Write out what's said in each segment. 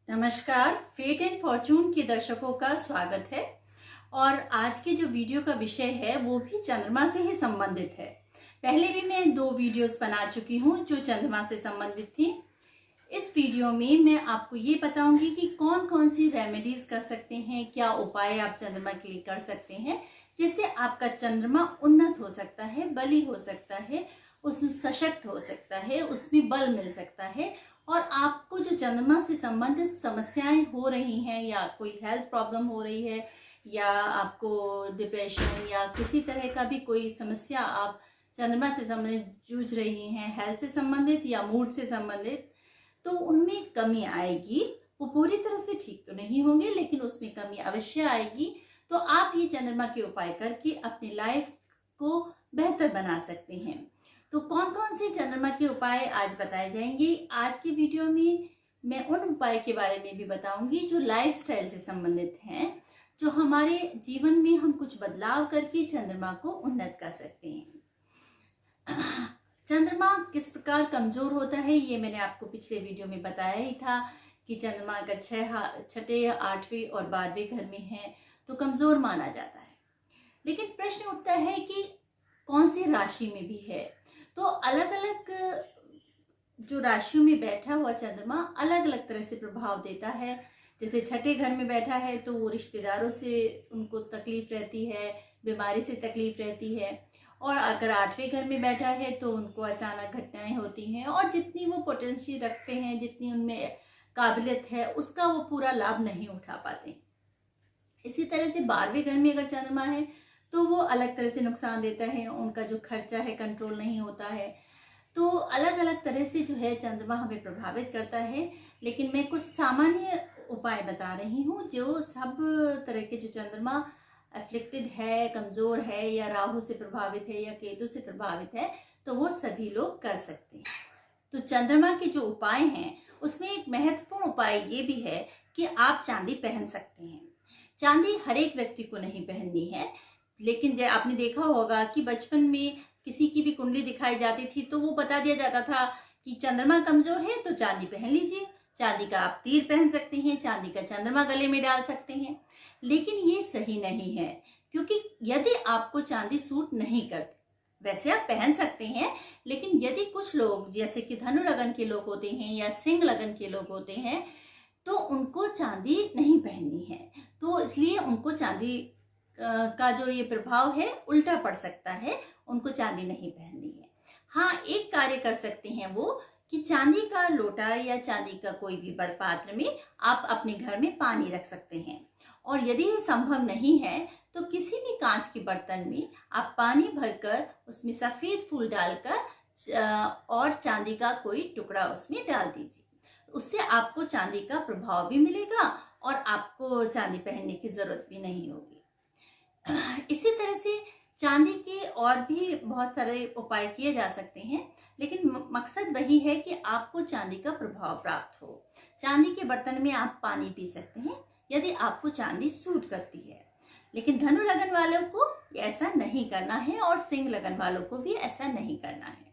नमस्कार, fate and Fortune के दर्शकों का स्वागत है। और आज के जो वीडियो का विषय है वो भी चंद्रमा से ही संबंधित है। पहले भी मैं 2 वीडियोस बना चुकी हूँ जो चंद्रमा से संबंधित थी। इस वीडियो में मैं आपको ये बताऊंगी कि कौन कौन सी रेमेडीज कर सकते हैं, क्या उपाय आप चंद्रमा के लिए कर सकते हैं जिससे आपका चंद्रमा उन्नत हो सकता है, बली हो सकता है, उसमें सशक्त हो सकता है, उसमें बल मिल सकता है। और आपको जो चंद्रमा से संबंधित समस्याएं हो रही हैं या कोई हेल्थ प्रॉब्लम हो रही है या आपको डिप्रेशन या किसी तरह का भी कोई समस्या आप चंद्रमा से संबंधित जूझ रही हैं, हेल्थ से संबंधित या मूड से संबंधित, तो उनमें कमी आएगी। वो पूरी तरह से ठीक तो नहीं होंगे लेकिन उसमें कमी अवश्य आएगी। तो आप ये चंद्रमा के उपाय करके अपनी लाइफ को बेहतर बना सकते हैं। तो कौन कौन से चंद्रमा के उपाय आज बताए जाएंगे। आज की वीडियो में मैं उन उपाय के बारे में भी बताऊंगी जो लाइफस्टाइल से संबंधित हैं, जो हमारे जीवन में हम कुछ बदलाव करके चंद्रमा को उन्नत कर सकते हैं। चंद्रमा किस प्रकार कमजोर होता है ये मैंने आपको पिछले वीडियो में बताया ही था कि चंद्रमा अगर 6ठे, 8वें और 12वें घर में है तो कमजोर माना जाता है। लेकिन प्रश्न उठता है कि कौन सी राशि में भी है। तो अलग अलग जो राशियों में बैठा हुआ चंद्रमा अलग अलग तरह से प्रभाव देता है। जैसे 6ठे घर में बैठा है तो वो रिश्तेदारों से उनको तकलीफ रहती है, बीमारी से तकलीफ रहती है। और अगर 8वें घर में बैठा है तो उनको अचानक घटनाएं होती हैं और जितनी वो पोटेंशियल रखते हैं, जितनी उनमें काबिलियत है, उसका वो पूरा लाभ नहीं उठा पाते। इसी तरह से 12वें घर में अगर चंद्रमा है तो वो अलग तरह से नुकसान देता है, उनका जो खर्चा है कंट्रोल नहीं होता है। तो अलग अलग तरह से जो है चंद्रमा हमें प्रभावित करता है। लेकिन मैं कुछ सामान्य उपाय बता रही हूँ जो सब तरह के जो चंद्रमा अफ्लिक्टेड है, कमजोर है या राहु से प्रभावित है या केतु से प्रभावित है, तो वो सभी लोग कर सकते हैं। तो चंद्रमा के जो उपाय हैं उसमें एक महत्वपूर्ण उपाय ये भी है कि आप चांदी पहन सकते हैं। चांदी हर एक व्यक्ति को नहीं पहननी है, लेकिन जब आपने देखा होगा कि बचपन में किसी की भी कुंडली दिखाई जाती थी तो वो बता दिया जाता था कि चंद्रमा कमजोर है तो चांदी पहन लीजिए। चांदी का आप तीर पहन सकते हैं, चांदी का चंद्रमा गले में डाल सकते हैं। लेकिन ये सही नहीं है, क्योंकि यदि आपको चांदी सूट नहीं करती, वैसे आप पहन सकते हैं, लेकिन यदि कुछ लोग जैसे कि धनु लगन के लोग होते हैं या सिंह लगन के लोग होते हैं तो उनको चांदी नहीं पहननी है। तो इसलिए उनको चांदी का जो ये प्रभाव है उल्टा पड़ सकता है, उनको चांदी नहीं पहननी है। हाँ, एक कार्य कर सकते हैं वो कि चांदी का लोटा या चांदी का कोई भी बड़ पात्र में आप अपने घर में पानी रख सकते हैं। और यदि ये संभव नहीं है तो किसी भी कांच के बर्तन में आप पानी भरकर उसमें सफेद फूल डालकर और चांदी का कोई टुकड़ा उसमें डाल दीजिए। उससे आपको चांदी का प्रभाव भी मिलेगा और आपको चांदी पहनने की जरूरत भी नहीं होगी। इसी तरह से चांदी के और भी बहुत सारे उपाय किए जा सकते हैं, लेकिन मकसद वही है कि आपको चांदी का प्रभाव प्राप्त हो। चांदी के बर्तन में आप पानी पी सकते हैं यदि आपको चांदी सूट करती है। लेकिन धनु लगन वालों को ऐसा नहीं करना है और सिंह लगन वालों को भी ऐसा नहीं करना है।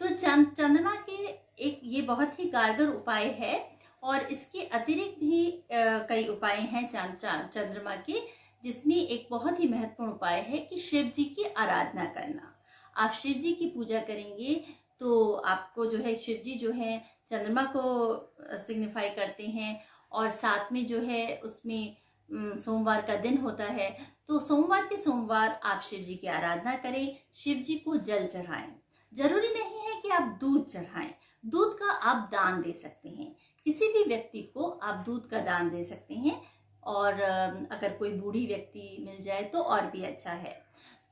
तो चंद्रमा के एक ये बहुत ही कारगर उपाय है। और इसके अतिरिक्त भी कई उपाय हैं चंद्रमा के, जिसमें एक बहुत ही महत्वपूर्ण उपाय है कि शिव जी की आराधना करना। आप शिव जी की पूजा करेंगे तो आपको जो है शिव जी जो है चंद्रमा को सिग्निफाई करते हैं। और साथ में जो है उसमें सोमवार का दिन होता है, तो सोमवार के सोमवार आप शिव जी की आराधना करें, शिव जी को जल चढ़ाएं। जरूरी नहीं है कि आप दूध चढ़ाएं, दूध का आप दान दे सकते हैं। किसी भी व्यक्ति को आप दूध का दान दे सकते हैं। और अगर कोई बूढ़ी व्यक्ति मिल जाए तो और भी अच्छा है।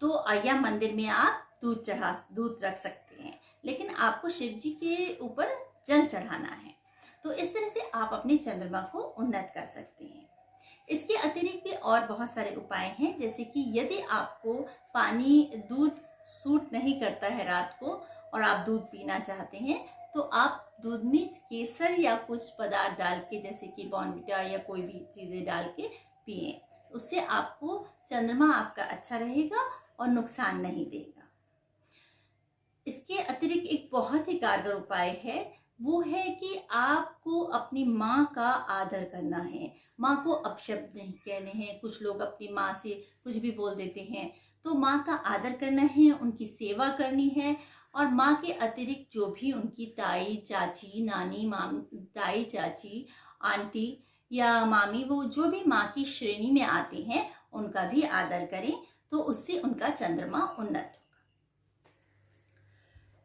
तो या मंदिर में आप दूध रख सकते हैं, लेकिन आपको शिव जी के ऊपर जल चढ़ाना है। तो इस तरह से आप अपने चंद्रमा को उन्नत कर सकते हैं। इसके अतिरिक्त भी और बहुत सारे उपाय हैं, जैसे कि यदि आपको दूध सूट नहीं करता है रात को और आप दूध पीना चाहते हैं तो आप दूध में केसर या कुछ पदार्थ डाल के, जैसे कि बॉर्नविटा या कोई भी चीजें डाल के पिए। उससे आपको चंद्रमा आपका अच्छा रहेगा और नुकसान नहीं देगा। इसके अतिरिक्त एक बहुत ही कारगर उपाय है वो है कि आपको अपनी माँ का आदर करना है। माँ को अपशब्द नहीं कहने हैं। कुछ लोग अपनी माँ से कुछ भी बोल देते हैं, तो माँ का आदर करना है, उनकी सेवा करनी है। और माँ के अतिरिक्त जो भी उनकी ताई, चाची, नानी, ताई, चाची, आंटी या मामी, वो जो भी माँ की श्रेणी में आते हैं उनका भी आदर करें, तो उससे उनका चंद्रमा उन्नत होगा।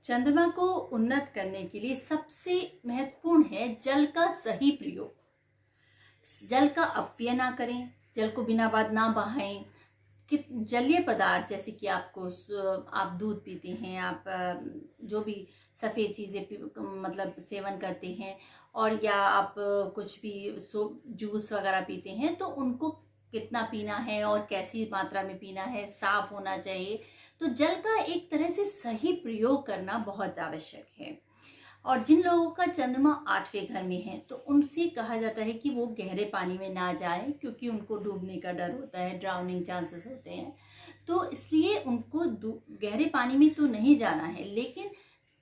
चंद्रमा को उन्नत करने के लिए सबसे महत्वपूर्ण है जल का सही प्रयोग। जल का अपव्यय ना करें, जल को बिना बात ना बहाएं। कि जलीय पदार्थ जैसे कि आप दूध पीते हैं, आप जो भी सफ़ेद चीज़ें मतलब सेवन करते हैं, और या आप कुछ भी जूस वगैरह पीते हैं, तो उनको कितना पीना है और कैसी मात्रा में पीना है, साफ होना चाहिए। तो जल का एक तरह से सही प्रयोग करना बहुत आवश्यक है। और जिन लोगों का चंद्रमा 8वें घर में है, तो उनसे कहा जाता है कि वो गहरे पानी में ना जाएं, क्योंकि उनको डूबने का डर होता है, ड्राउनिंग चांसेस होते हैं। तो इसलिए उनको गहरे पानी में तो नहीं जाना है, लेकिन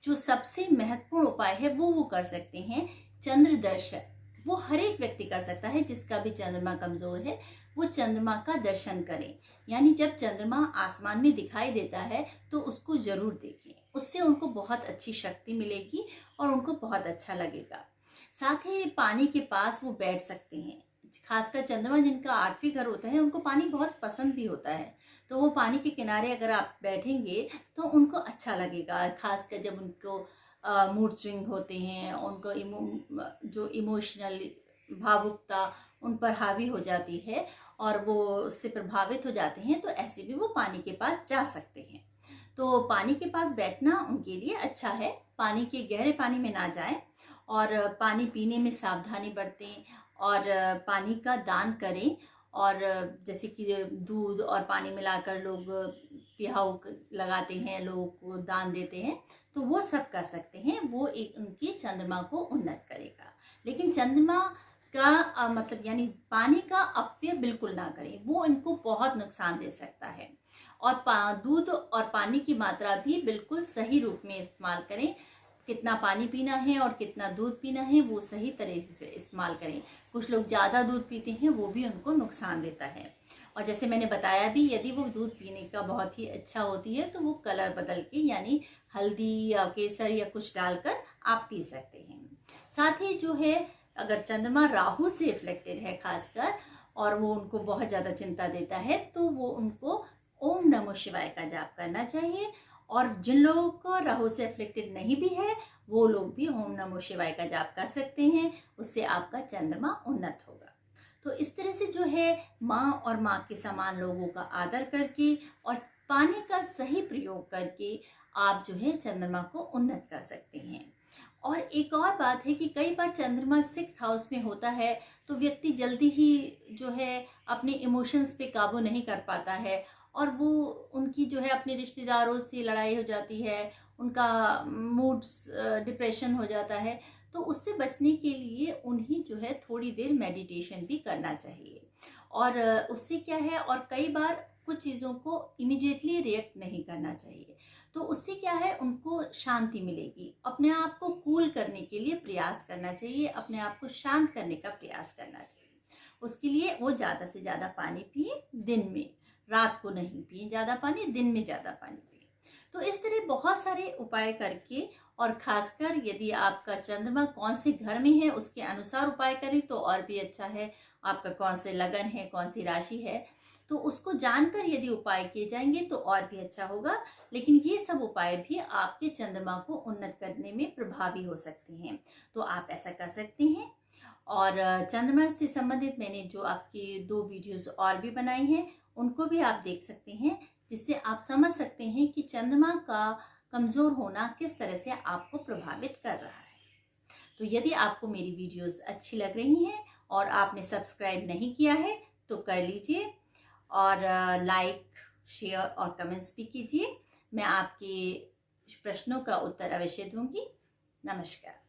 जो सबसे महत्वपूर्ण उपाय है वो कर सकते हैं चंद्र दर्शन। वो हर एक व्यक्ति कर सकता है, जिसका भी चंद्रमा कमजोर है वो चंद्रमा का दर्शन करें। यानी जब चंद्रमा आसमान में दिखाई देता है तो उसको जरूर देखें, उससे उनको बहुत अच्छी शक्ति मिलेगी और उनको बहुत अच्छा लगेगा। साथ ही पानी के पास वो बैठ सकते हैं। खासकर चंद्रमा जिनका 8वें घर होता है उनको पानी बहुत पसंद भी होता है, तो वो पानी के किनारे अगर आप बैठेंगे तो उनको अच्छा लगेगा। खासकर जब उनको मूड स्विंग होते हैं, उनको जो इमोशनल भावुकता उन पर हावी हो जाती है और वो उससे प्रभावित हो जाते हैं, तो ऐसे भी वो पानी के पास जा सकते हैं। तो पानी के पास बैठना उनके लिए अच्छा है। पानी के गहरे पानी में ना जाएं और पानी पीने में सावधानी बरतें और पानी का दान करें। और जैसे कि दूध और पानी मिलाकर लोग पिहाऊ लगाते हैं, लोगों को दान देते हैं, तो वो सब कर सकते हैं। वो एक उनकी चंद्रमा को उन्नत करेगा। लेकिन चंद्रमा का मतलब यानी पानी का अपव्यय बिल्कुल ना करें, वो इनको बहुत नुकसान दे सकता है। और दूध और पानी की मात्रा भी बिल्कुल सही रूप में इस्तेमाल करें। कितना पानी पीना है और कितना दूध पीना है वो सही तरीके से इस्तेमाल करें। कुछ लोग ज़्यादा दूध पीते हैं, वो भी उनको नुकसान देता है। और जैसे मैंने बताया भी, यदि वो दूध पीने का बहुत ही अच्छा होती है तो वो कलर बदल के यानी हल्दी या केसर या कुछ डालकर आप पी सकते हैं। साथ ही जो है, अगर चंद्रमा राहु से इफ्लेक्टेड है खासकर, और वो उनको बहुत ज़्यादा चिंता देता है, तो वो उनको ओम नमो शिवाय का जाप करना चाहिए। और जिन लोगों को राहु से अफ्लिक्टेड नहीं भी है, वो लोग भी ओम नमो शिवाय का जाप कर सकते हैं, उससे आपका चंद्रमा उन्नत होगा। तो इस तरह से जो है, माँ और माँ के समान लोगों का आदर करके और पानी का सही प्रयोग करके आप जो है चंद्रमा को उन्नत कर सकते हैं। और एक और बात है कि कई बार चंद्रमा 6th हाउस में होता है तो व्यक्ति जल्दी ही जो है अपने इमोशंस पे काबू नहीं कर पाता है, और वो उनकी जो है अपने रिश्तेदारों से लड़ाई हो जाती है, उनका मूड्स डिप्रेशन हो जाता है। तो उससे बचने के लिए उन्हें जो है थोड़ी देर मेडिटेशन भी करना चाहिए। और उससे क्या है, और कई बार कुछ चीज़ों को इमिडिएटली रिएक्ट नहीं करना चाहिए। तो उससे क्या है, उनको शांति मिलेगी। अपने आप को कूल करने के लिए प्रयास करना चाहिए, अपने आप को शांत करने का प्रयास करना चाहिए। उसके लिए वो ज़्यादा से ज़्यादा पानी पिए दिन में, रात को नहीं पिए ज़्यादा पानी, दिन में ज़्यादा पानी पिए। तो इस तरह बहुत सारे उपाय करके, और खासकर यदि आपका चंद्रमा कौन से घर में है उसके अनुसार उपाय करें तो और भी अच्छा है। आपका कौन से लगन है, कौन सी राशि है, तो उसको जानकर यदि उपाय किए जाएंगे तो और भी अच्छा होगा। लेकिन ये सब उपाय भी आपके चंद्रमा को उन्नत करने में प्रभावी हो सकते हैं, तो आप ऐसा कर सकते हैं। और चंद्रमा से संबंधित मैंने जो आपकी 2 वीडियोस और भी बनाई हैं, उनको भी आप देख सकते हैं, जिससे आप समझ सकते हैं कि चंद्रमा का कमजोर होना किस तरह से आपको प्रभावित कर रहा है। तो यदि आपको मेरी वीडियोस अच्छी लग रही हैं और आपने सब्सक्राइब नहीं किया है तो कर लीजिए, और लाइक, शेयर और कमेंट्स भी कीजिए। मैं आपके प्रश्नों का उत्तर अवश्य दूंगी। नमस्कार।